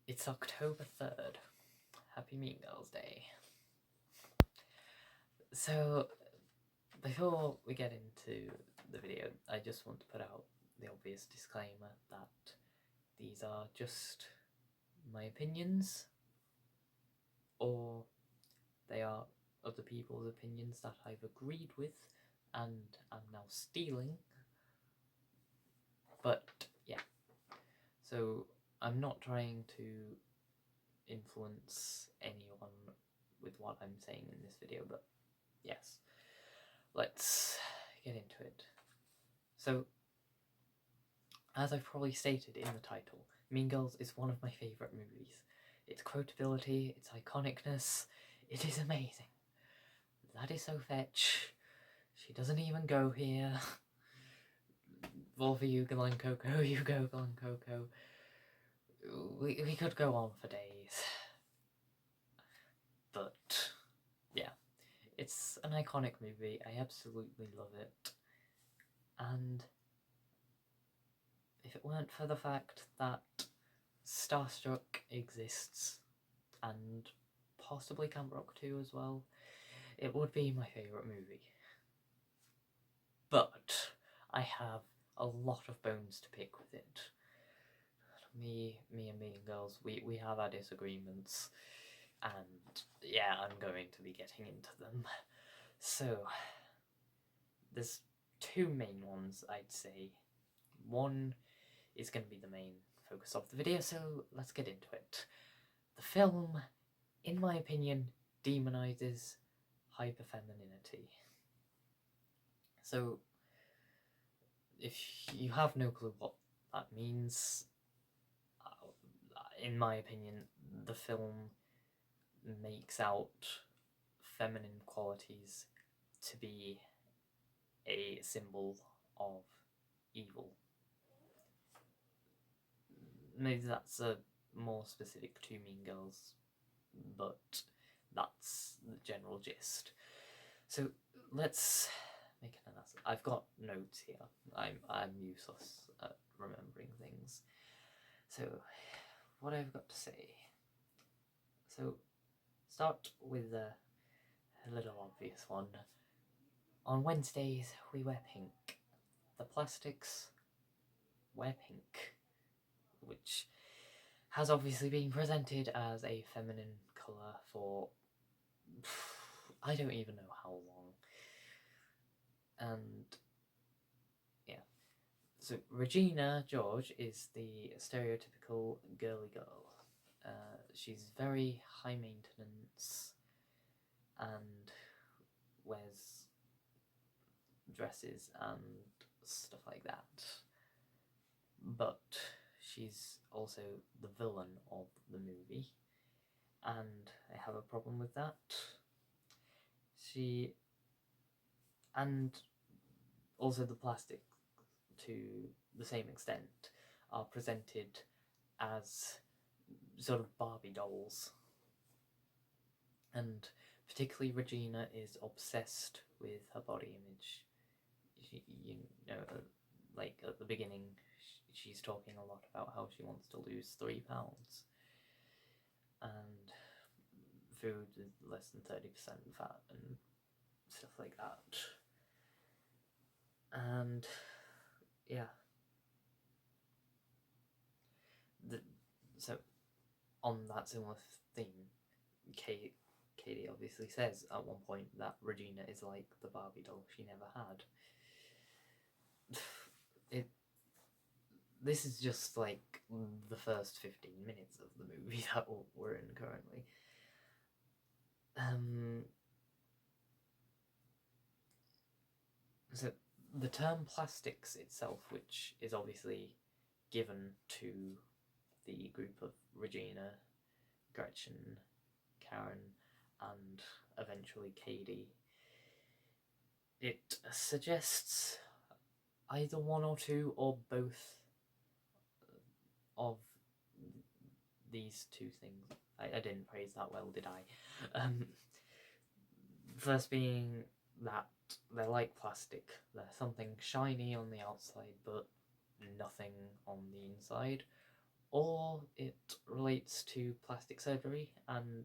It's October 3rd. Happy Mean Girls Day. So, before we get into the video, I just want to put out the obvious disclaimer that these are just my opinions, or they are other people's opinions that I've agreed with and am now stealing. But yeah, so I'm not trying to influence anyone with what I'm saying in this video, but yes, let's get into it. So, as I've probably stated in the title, Mean Girls is one of my favourite movies. Its quotability, its iconicness, it is amazing. That is so fetch. She doesn't even go here. Volva Yugal and Coco, Yugal and Coco. We could go on for days. But, yeah. It's an iconic movie. I absolutely love it. And if it weren't for the fact that Starstruck exists, and possibly Camp Rock 2 as well, it would be my favourite movie. But I have a lot of bones to pick with it. Me and Mean Girls, we have our disagreements, and yeah, I'm going to be getting into them. So, there's two main ones, I'd say. One is going to be the main focus of the video, so let's get into it. The film, in my opinion, demonizes hyperfemininity. So, if you have no clue what that means, in my opinion, the film makes out feminine qualities to be a symbol of evil. Maybe that's more specific to Mean Girls, but that's the general gist. So let's make an analysis. I've got notes here. I'm useless at remembering things. So what I've got to say. So start with a little obvious one. On Wednesdays we wear pink. The plastics wear pink, which has obviously been presented as a feminine colour for I don't even know how long. And yeah, so Regina George is the stereotypical girly girl. She's very high maintenance and wears dresses and stuff like that. But she's also the villain of the movie, and I have a problem with that. And also the plastic, to the same extent, are presented as sort of Barbie dolls. And particularly Regina is obsessed with her body image. You know, like at the beginning, she's talking a lot about how she wants to lose 3 pounds. And food is less than 30% fat and stuff like that. And yeah. So on that similar theme, Katie obviously says at one point that Regina is like the Barbie doll she never had. This is just like the first 15 minutes of the movie that we're in currently. So the term plastics itself, which is obviously given to the group of Regina, Gretchen, Karen, and eventually Katie, it suggests either one or two or both of these two things. I didn't phrase that well, did I? First being that they're like plastic. They're something shiny on the outside, but nothing on the inside. Or it relates relates to plastic surgery, and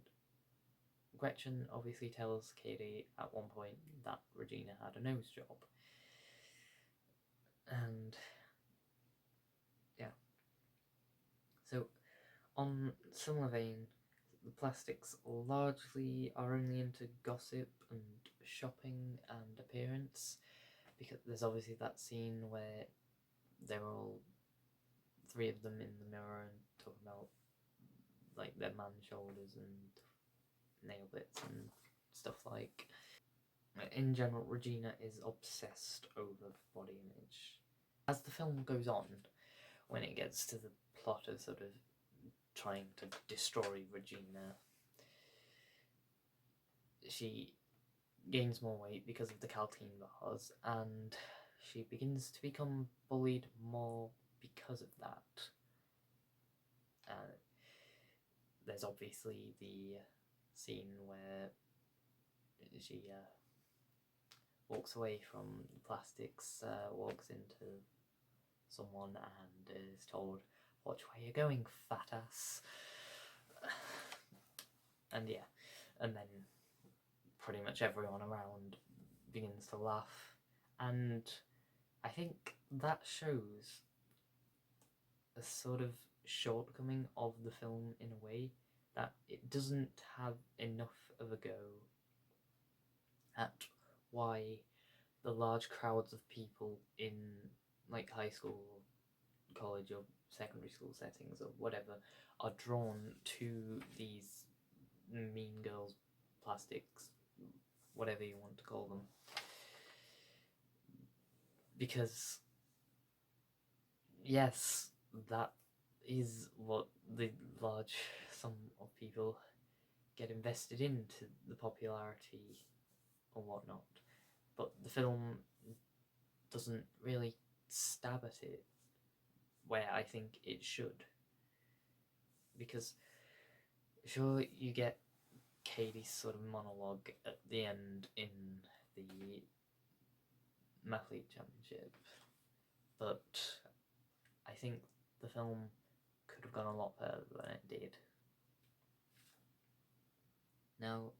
Gretchen obviously tells Katie at one point that Regina had a nose job. And yeah. So, on similar vein, the plastics largely are only into gossip and shopping and appearance, because there's obviously that scene where they're all three of them in the mirror and talking about like their man shoulders and nail bits and stuff like. In general, Regina is obsessed over body image. As the film goes on, when it gets to the plot of sort of trying to destroy Regina, she gains more weight because of the Caltine bars, and she begins to become bullied more because of that. There's obviously the scene where she walks away from the plastics, walks into someone and is told, "Watch where you're going, fat ass." And yeah, and then pretty much everyone around begins to laugh, and I think that shows a sort of shortcoming of the film in a way, that it doesn't have enough of a go at why the large crowds of people in like high school, college, or secondary school settings or whatever are drawn to these mean girls plastics, whatever you want to call them, because yes, that is what the large sum of people get invested into, the popularity or whatnot, but the film doesn't really stab at it where I think it should, because sure, you get Katie's sort of monologue at the end in the Mathlete Championship, but I think the film could have gone a lot further than it did. Now,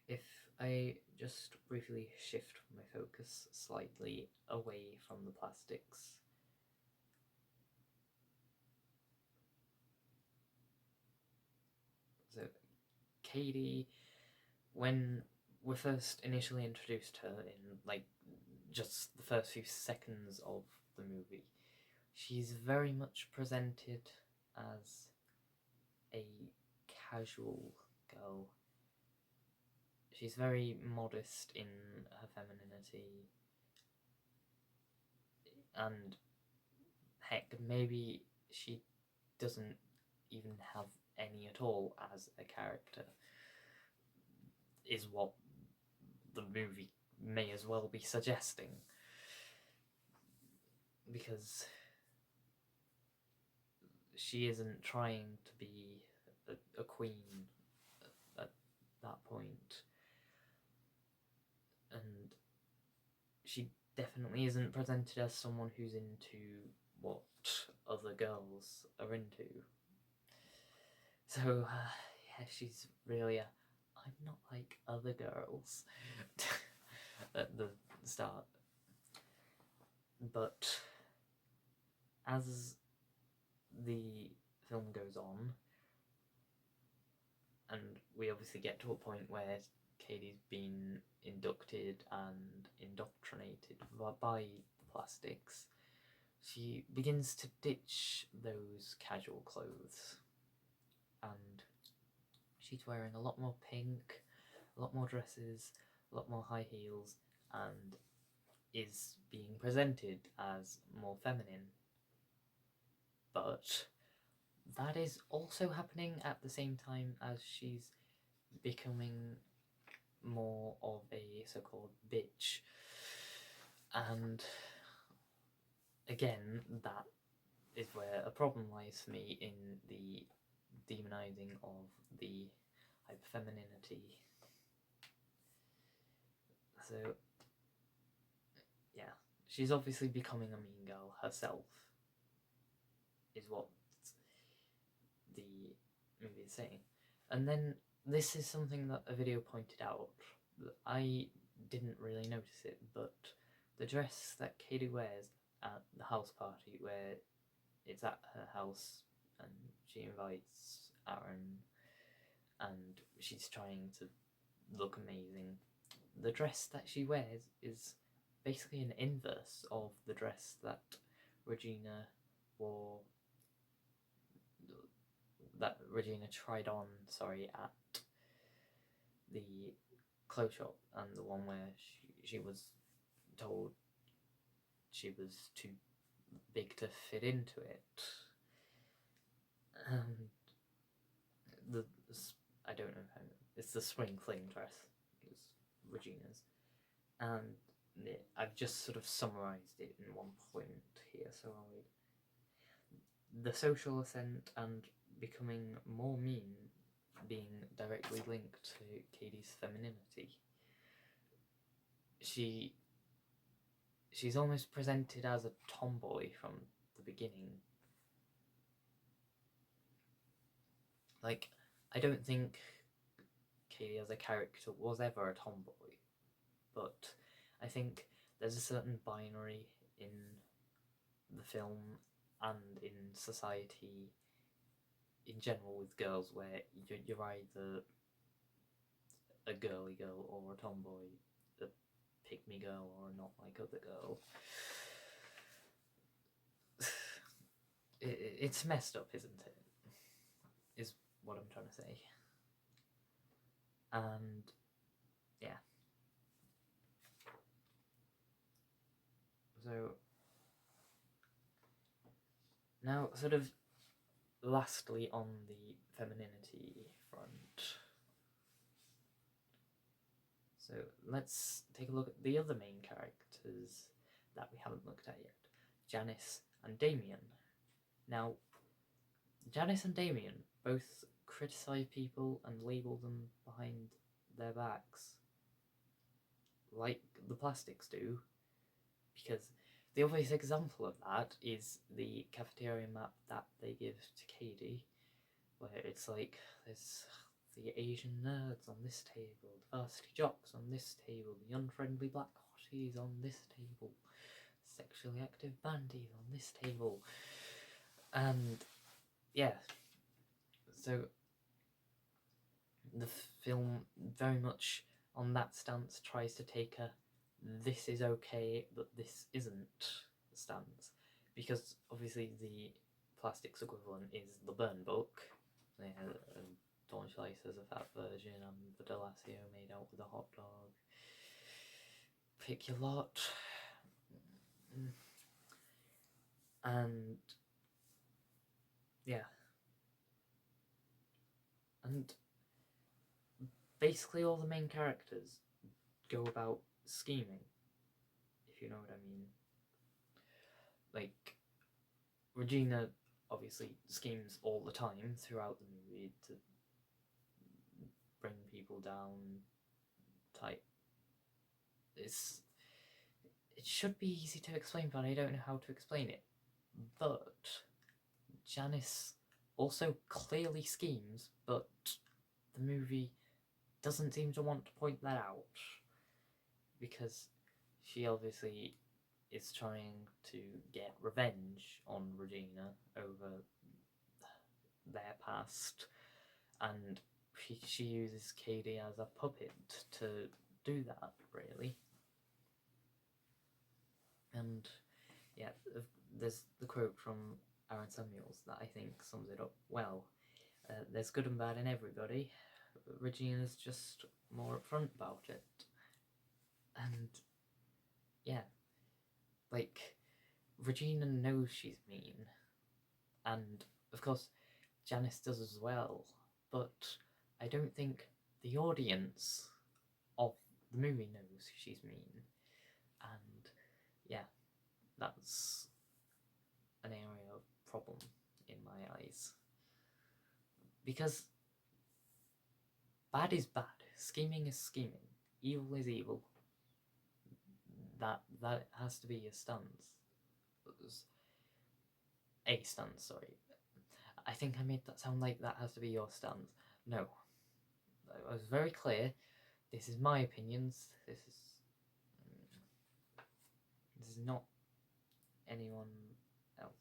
if I just briefly shift my focus slightly away from the plastics, so Katie, when we first initially introduced her in like just the first few seconds of the movie, she's very much presented as a casual girl. She's very modest in her femininity, and heck, maybe she doesn't even have any at all as a character, is what the movie may as well be suggesting, because she isn't trying to be a queen at that point, and she definitely isn't presented as someone who's into what other girls are into. So yeah, she's really I'm not like other girls at the start. But as the film goes on, and we obviously get to a point where Katie's been inducted and indoctrinated by the plastics, she begins to ditch those casual clothes, and she's wearing a lot more pink, a lot more dresses, a lot more high heels, and is being presented as more feminine. But that is also happening at the same time as she's becoming more of a so-called bitch. And again, that is where a problem lies for me in the demonizing of the hyperfemininity. So yeah, she's obviously becoming a mean girl herself, is what the movie is saying. And then this is something that a video pointed out. I didn't really notice it, but the dress that Katie wears at the house party, where it's at her house and she invites Aaron and she's trying to look amazing, the dress that she wears is basically an inverse of the dress that Regina wore, that Regina tried on, at the clothes shop, and the one where she was told she was too big to fit into it. And I don't know how, it's the spring fling dress, is Regina's, and I've just sort of summarised it in one point here, so I'll read. The social ascent and becoming more mean being directly linked to Katie's femininity. She's almost presented as a tomboy from the beginning. Like, I don't think Katie as a character was ever a tomboy, but I think there's a certain binary in the film and in society in general with girls where you're either a girly girl or a tomboy, a pick-me girl or a not like other girl. It's messed up, isn't it? Is what I'm trying to say. And yeah. So now, sort of lastly on the femininity front. So let's take a look at the other main characters that we haven't looked at yet. Janice and Damien. Now, Janice and Damien both criticise people and label them behind their backs, like the Plastics do, because the obvious example of that is the cafeteria map that they give to Katie, where it's like, there's the Asian nerds on this table, the varsity jocks on this table, the unfriendly black hotties on this table, sexually active bandies on this table. And yeah, so the film very much on that stance tries to take a this is okay but this isn't stance, because obviously the Plastics equivalent is the Burn book. Yeah, Dawn Schleicher's a fat virgin and the Delasio made out with a hot dog. Pick your lot. And yeah. And basically all the main characters go about scheming, if you know what I mean. Like, Regina obviously schemes all the time throughout the movie to bring people down, type. It should be easy to explain, but I don't know how to explain it. But Janice also clearly schemes, but the movie doesn't seem to want to point that out, because she obviously is trying to get revenge on Regina over their past, and she uses Katie as a puppet to do that, really. And yeah, there's the quote from Aaron Samuels that I think sums it up well. There's good and bad in everybody. Regina's just more upfront about it. And yeah, like, Regina knows she's mean, and of course Janice does as well, but I don't think the audience of the movie knows she's mean. And yeah, that's an area of problem in my eyes, because bad is bad, scheming is scheming, evil is evil. That has to be a stance. I think I made that sound like that has to be your stance. No. I was very clear. This is my opinions. This is not anyone else.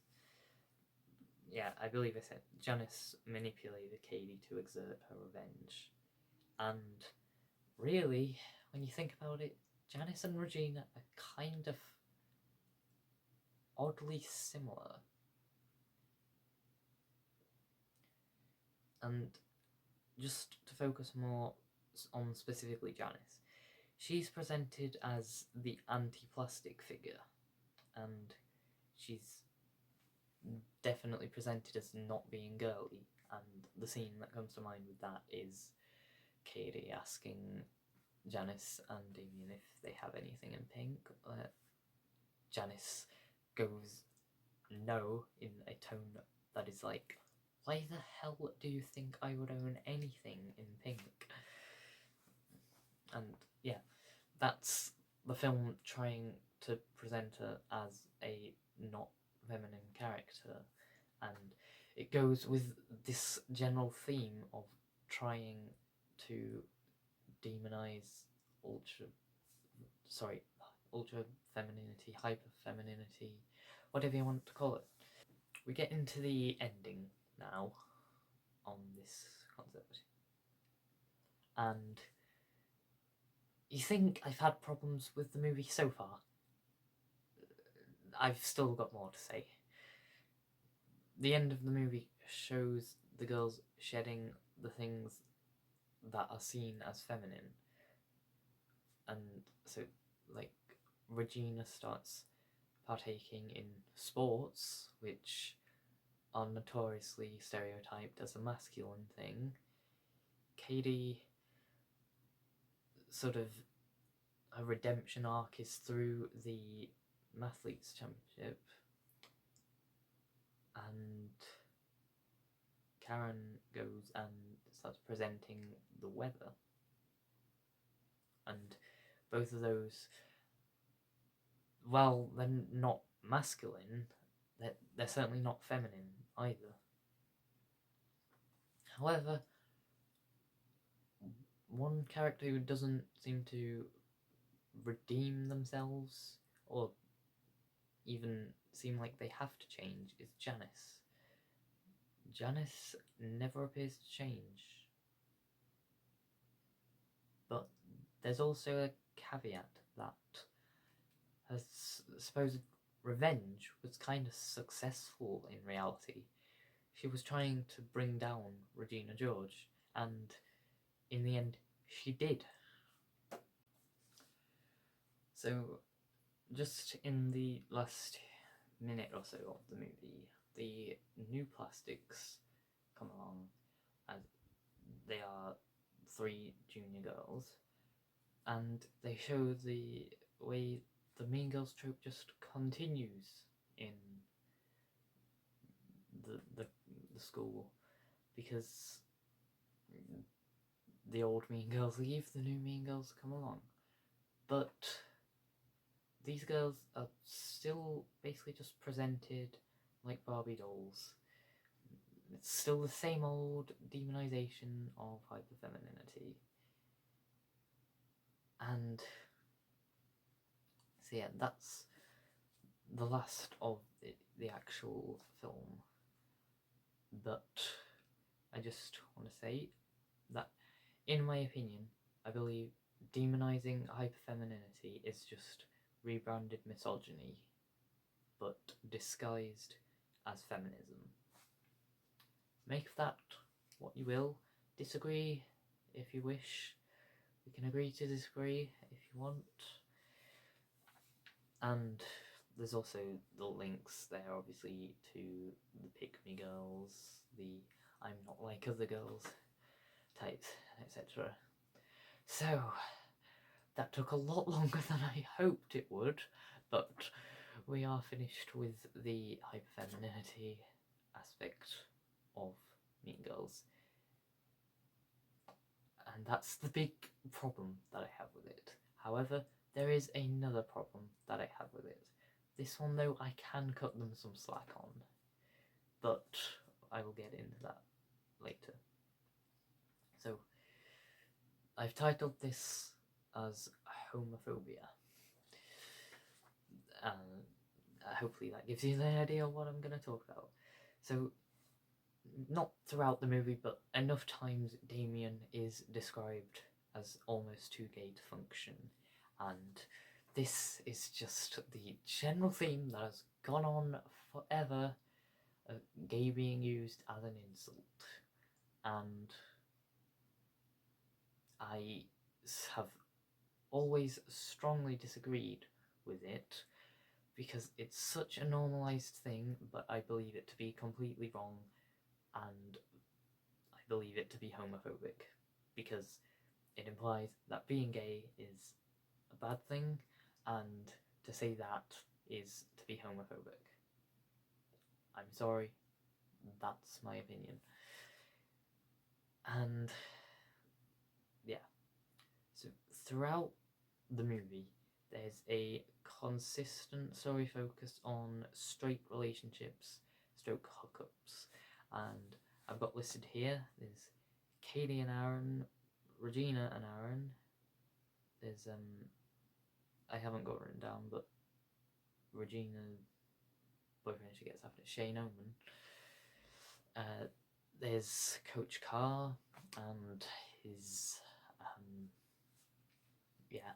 Yeah, I believe I said Janice manipulated Katie to exert her revenge. And really, when you think about it, Janice and Regina are kind of oddly similar. And just to focus more on specifically Janice, she's presented as the anti-plastic figure, and she's definitely presented as not being girly, and the scene that comes to mind with that is Katie asking Janice and Damien if they have anything in pink. Janice goes no in a tone that is like, why the hell do you think I would own anything in pink? And yeah, that's the film trying to present her as a not feminine character, and it goes with this general theme of trying to demonize ultra femininity, hyper femininity, whatever you want to call it. We get into the ending now on this concept, and you think I've had problems with the movie so far? I've still got more to say. The end of the movie shows the girls shedding the things that are seen as feminine, and so like Regina starts partaking in sports which are notoriously stereotyped as a masculine thing. Katie, sort of, her redemption arc is through the Mathletes Championship, and Karen goes and starts presenting the weather, and both of those, while they're not masculine, they're certainly not feminine either. However, one character who doesn't seem to redeem themselves or even seem like they have to change is Janice. Janice never appears to change. But there's also a caveat that her supposed revenge was kind of successful in reality. She was trying to bring down Regina George, and in the end, she did. So, just in the last minute or so of the movie, the new plastics come along, as they are 3 junior girls, and they show the way the Mean Girls trope just continues in the school, because the old Mean Girls leave, the new Mean Girls come along. But these girls are still basically just presented like Barbie dolls. It's still the same old demonization of hyperfemininity. And so yeah, that's the last of the actual film. But I just want to say that, in my opinion, I believe demonizing hyperfemininity is just rebranded misogyny, but disguised as feminism. Make of that what you will. Disagree if you wish. We can agree to disagree if you want. And there's also the links there, obviously, to the Pick Me Girls, the I'm not like other girls types, etc. So, that took a lot longer than I hoped it would, but we are finished with the hyperfemininity aspect of Mean Girls. And that's the big problem that I have with it. However, there is another problem that I have with it. This one, though, I can cut them some slack on. But I will get into that later. So, I've titled this as homophobia. And hopefully that gives you an idea of what I'm going to talk about. So, not throughout the movie, but enough times Damien is described as almost too gay to function. And this is just the general theme that has gone on forever of gay being used as an insult. And I have always strongly disagreed with it because it's such a normalized thing, but I believe it to be completely wrong, and I believe it to be homophobic because it implies that being gay is a bad thing, and to say that is to be homophobic. I'm sorry, that's my opinion. And yeah, so throughout the movie, there's a consistent story focused on straight relationships, stroke hookups, and I've got listed here, there's Katie and Aaron, Regina and Aaron, there's, I haven't got written down, but Regina's boyfriend she gets after Shane Oman. There's Coach Carr and his, yeah,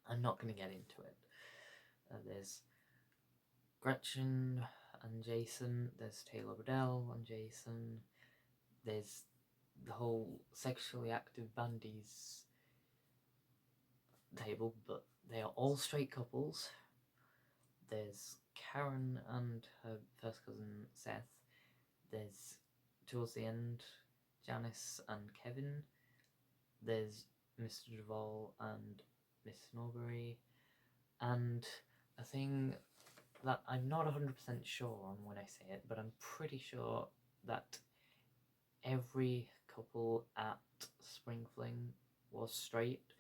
I'm not going to get into it. There's Gretchen and Jason, there's Taylor Riddell and Jason, there's the whole sexually active bandies table, but they are all straight couples. There's Karen and her first cousin Seth, there's, towards the end, Janice and Kevin, there's Mr. Duvall and Miss Norbury, and a thing that I'm not 100% sure on when I say it, but I'm pretty sure that every couple at Spring Fling was straight,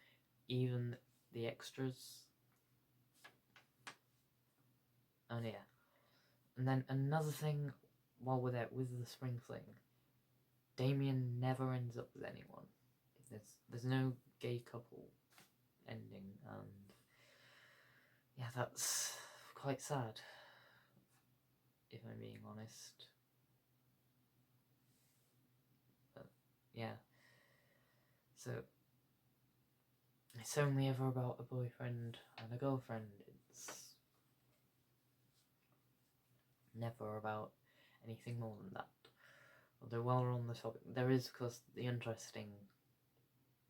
even the extras. Oh yeah. And then another thing while we're there with the Spring Fling, Damien never ends up with anyone. There's no gay couple ending, and yeah, that's quite sad, if I'm being honest. But yeah, so it's only ever about a boyfriend and a girlfriend. It's never about anything more than that. Although while we're on the topic, there is, of course, the interesting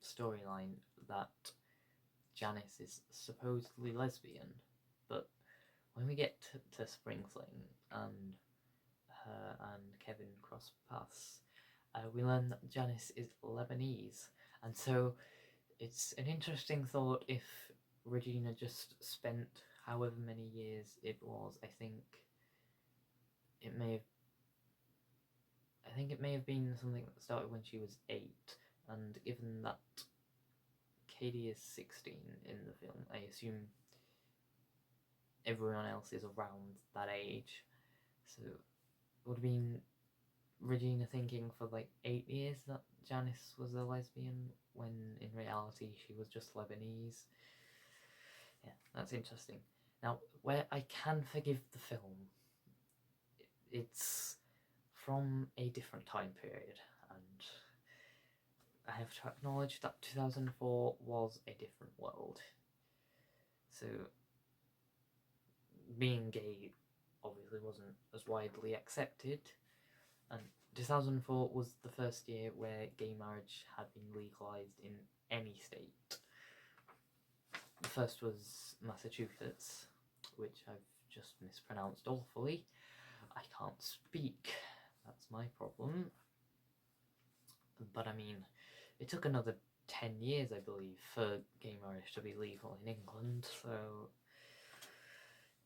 storyline that Janice is supposedly lesbian, but when we get to Spring Fling and her and Kevin cross paths, we learn that Janice is Lebanese, and so it's an interesting thought if Regina just spent however many years it was. I think it may have been something that started when she was 8, and given that Katie is 16 in the film, I assume everyone else is around that age, so it would have been Regina thinking for like 8 years that Janice was a lesbian, when in reality she was just Lebanese. Yeah, that's interesting. Now, where I can forgive the film, it's from a different time period, and I have to acknowledge that 2004 was a different world. So, being gay obviously wasn't as widely accepted, and 2004 was the first year where gay marriage had been legalised in any state. The first was Massachusetts, which I've just mispronounced awfully. I can't speak, that's my problem. But I mean, it took another 10 years, I believe, for gay marriage to be legal in England, so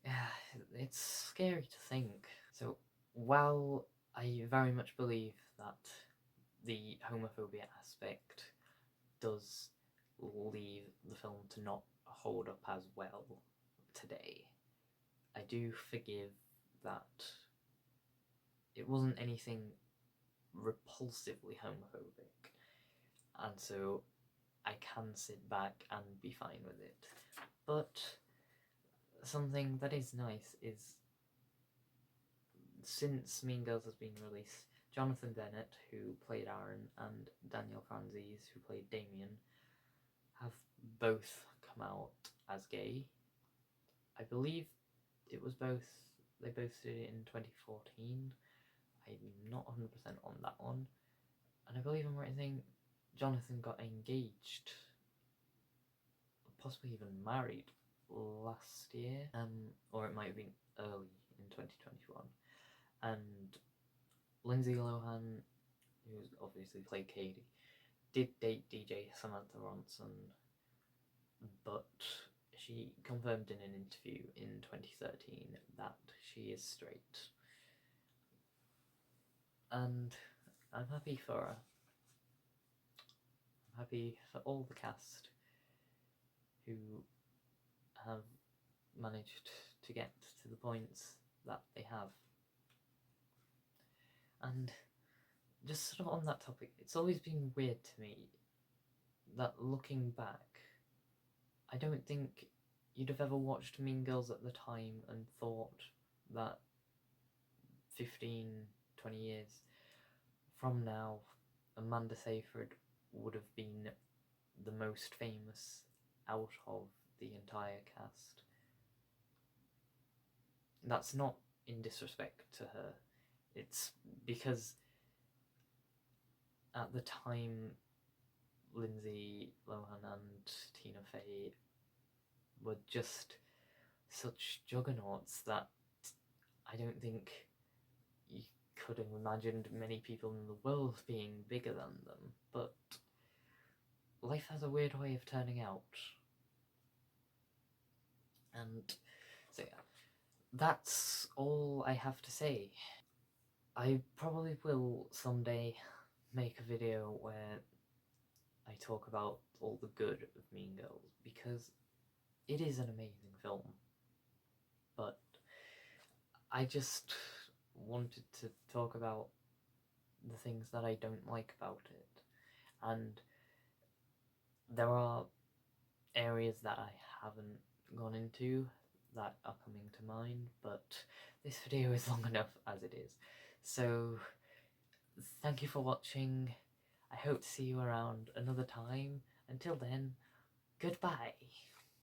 yeah, it's scary to think. So while I very much believe that the homophobia aspect does leave the film to not hold up as well today, I do forgive that it wasn't anything repulsively homophobic, and so I can sit back and be fine with it. But something that is nice is, since Mean Girls has been released, Jonathan Bennett, who played Aaron, and Daniel Franzese, who played Damien, have both come out as gay. I believe they both did it in 2014. I'm not 100% on that one. And I believe I'm right in saying Jonathan got engaged, possibly even married, last year, or it might have been early in 2021. And Lindsay Lohan, who's obviously played Katie, did date DJ Samantha Ronson, but she confirmed in an interview in 2013 that she is straight. And I'm happy for her. I'm happy for all the cast who have managed to get to the points that they have. And just sort of on that topic, it's always been weird to me that looking back, I don't think you'd have ever watched Mean Girls at the time and thought that 15, 20 years from now, Amanda Seyfried would have been the most famous out of the entire cast. That's not in disrespect to her. It's because at the time, Lindsay Lohan and Tina Fey were just such juggernauts that I don't think you could have imagined many people in the world being bigger than them, but life has a weird way of turning out. And so yeah, that's all I have to say. I probably will someday make a video where I talk about all the good of Mean Girls, because it is an amazing film. But I just wanted to talk about the things that I don't like about it. And there are areas that I haven't gone into that are coming to mind, but this video is long enough as it is. So thank you for watching. I hope to see you around another time. Until then, goodbye.